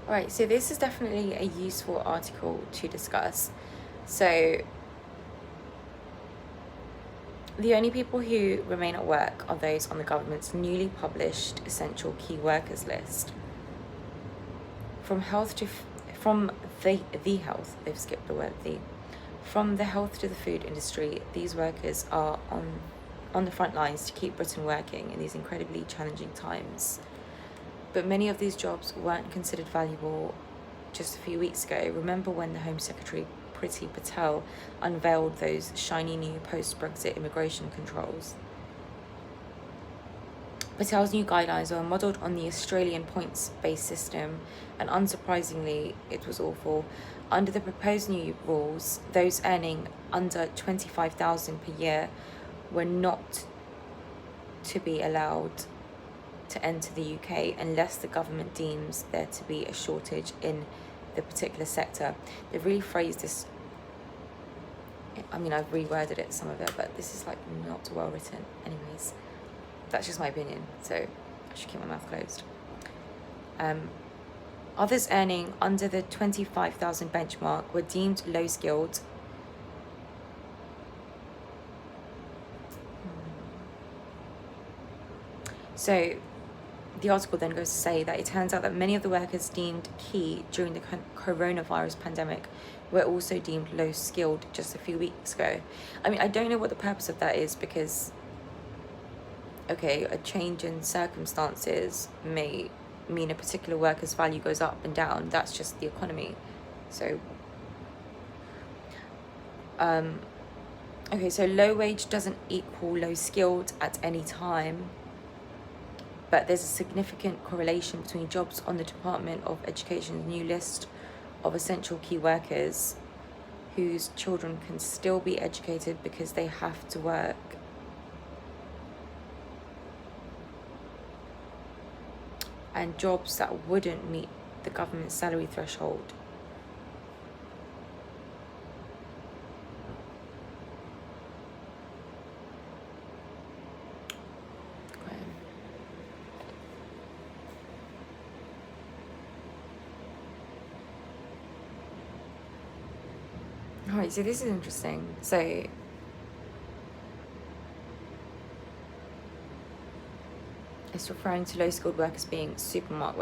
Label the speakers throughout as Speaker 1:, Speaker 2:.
Speaker 1: Right, so this is definitely a useful article to discuss. So, the only people who remain at work are those on the government's newly published essential key workers list. From health to from the health, they've skipped the word the. From the health to the food industry, these workers are on the front lines to keep Britain working in these incredibly challenging times. But many of these jobs weren't considered valuable just a few weeks ago. Remember when the Home Secretary Priti Patel unveiled those shiny new post-Brexit immigration controls? Patel's new guidelines were modelled on the Australian points-based system, and unsurprisingly, it was awful. Under the proposed new rules, those earning under $25,000 per year were not to be allowed to enter the UK unless the government deems there to be a shortage in the particular sector. They've really phrased this, I mean, I've reworded it, some of it, but this is like not well written. Anyways, that's just my opinion, so I should keep my mouth closed. Others earning under the 25,000 benchmark were deemed low skilled. So the article then goes to say that it turns out that many of the workers deemed key during the coronavirus pandemic were also deemed low skilled just a few weeks ago. I mean, I don't know what the purpose of that is, because, okay, a change in circumstances may mean a particular worker's value goes up and down. That's just the economy. So, okay, so low wage doesn't equal low skilled at any time, but there's a significant correlation between jobs on the Department of Education's new list of essential key workers whose children can still be educated because they have to work, and jobs that wouldn't meet the government salary threshold. Alright, so this is interesting. So it's referring to low skilled workers being supermarket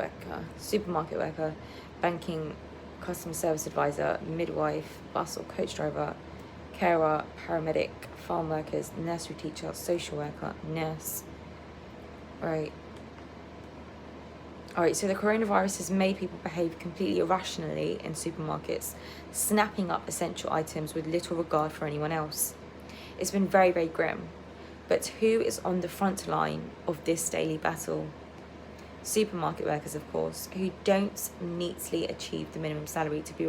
Speaker 1: worker, banking, customer service advisor, midwife, bus or coach driver, carer, paramedic, farm workers, nursery teacher, social worker, nurse. Right. Alright, so the coronavirus has made people behave completely irrationally in supermarkets, snapping up essential items with little regard for anyone else. It's been very, very grim. But who is on the front line of this daily battle? Supermarket workers, of course, who don't neatly achieve the minimum salary to be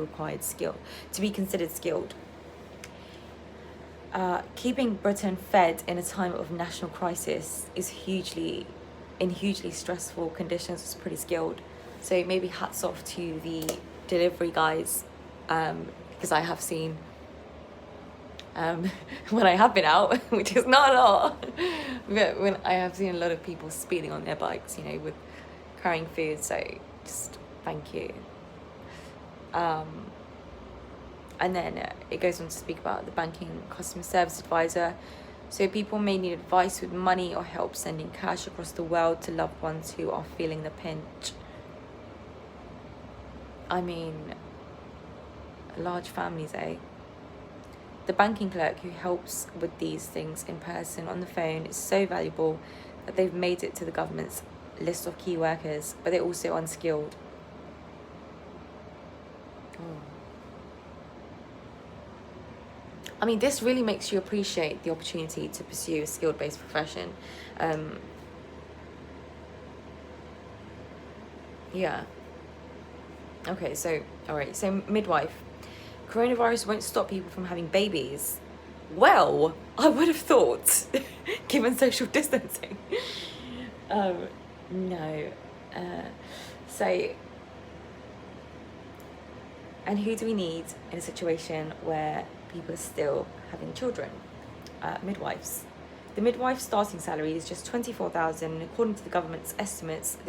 Speaker 1: considered skilled. Keeping Britain fed in a time of national crisis is hugely stressful conditions is pretty skilled. So maybe hats off to the delivery guys, because I have seen when I have been out, which is not a lot, but when I have seen a lot of people speeding on their bikes, you know, with carrying food. So just thank you. And then it goes on to speak about the banking customer service advisor. So people may need advice with money or help sending cash across the world to loved ones who are feeling the pinch. I mean, large families, eh? The banking clerk who helps with these things in person on the phone is so valuable that they've made it to the government's list of key workers, but they're also unskilled. I mean, this really makes you appreciate the opportunity to pursue a skilled-based profession. Yeah. Okay, so, alright, so midwife. Coronavirus won't stop people from having babies. Well, I would have thought, given social distancing. No. So, and who do we need in a situation where people are still having children? Midwives. The midwife starting salary is just $24,000, and according to the government's estimates, this